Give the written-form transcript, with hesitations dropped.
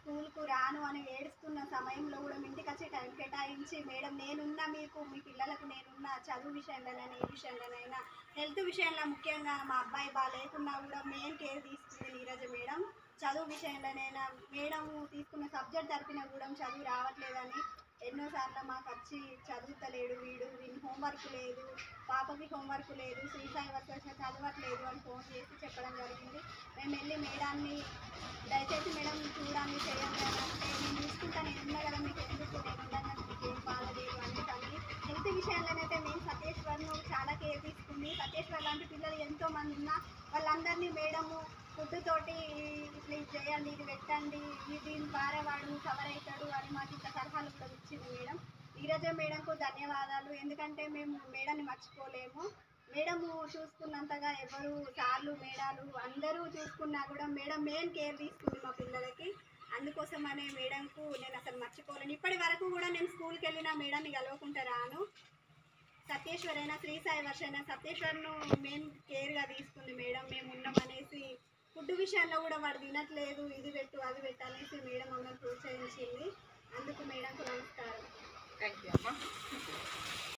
స్కూల్కు రాను అని ఏడుస్తున్న సమయంలో కూడా ఇంటికి వచ్చి టైం కేటాయించి మేడం నేనున్నా, మీకు మీ పిల్లలకు నేనున్నా, చదువు విషయంలోనైనా ఏ విషయంలోనైనా హెల్త్ విషయంలో ముఖ్యంగా మా అబ్బాయి లేకున్నా కూడా మెయిన్ కేర్ తీసుకుంది నీరజ మేడం. చదువు విషయంలోనైనా మేడం తీసుకున్న సబ్జెక్ట్ తరపున కూడా చదువు రావట్లేదని ఎన్నోసార్లు మాకు వచ్చి చదువుతలేడు వీని హోంవర్క్ లేదు, పాపకి హోంవర్క్ లేదు, శ్రీ సాయి వర్ష చదవట్లేదు అని ఫోన్ చేసి చెప్పడం జరిగింది. మేము వెళ్ళి మేడాన్ని దయచేసి మేడం చూడండి చేయండి అని అంటే నేను చూసుకుంటా, నేను ఉన్నా కదా మీకు ఎందుకు, నేను ఉన్నాను మీకు ఏం బాగలేదు అందుకని. హెల్త్ విషయంలోనైతే మేము సతీశ్వర్ను చాలా కేర్ తీసుకుంది. సతీశ్వర్ లాంటి పిల్లలు ఎంతోమంది ఉన్నా వాళ్ళందరినీ మేడము ఫుడ్ తోటి ఇట్లా ఇది చేయండి, ఇది పెట్టండి, దీని ద్వారా వాడు కవర్ అవుతాడు అని మాకు ఇంత సలహాలు కూడా ఇచ్చింది మేడం. నీరజ మేడంకు ధన్యవాదాలు. ఎందుకంటే మేము మేడంని మర్చిపోలేము. మేడము చూసుకున్నంతగా ఎవరు సార్లు మేడాలు అందరూ చూసుకున్నా కూడా మేడం మెయిన్ కేర్ తీసుకుంది మా పిల్లలకి. అందుకోసమనే మేడంకు నేను అసలు మర్చిపోలేను. ఇప్పటి వరకు కూడా నేను స్కూల్కి వెళ్ళిన మేడాన్ని కలవకుంటా రాను. సత్యేశ్వర్ అయినా శ్రీ సాయి వర్ష అయినా సత్యేశ్వర్ను మెయిన్ కేర్గా తీసుకుంది మేడం. మేము ఉన్నామనేసి ఫుడ్ విషయంలో కూడా వాడు తినట్లేదు, ఇది పెట్టు అది పెట్టు అనేసి మేడం మమ్మల్ని ప్రోత్సహించింది. అందుకు మేడంకు నమస్కారం. థ్యాంక్ యూ అమ్మా.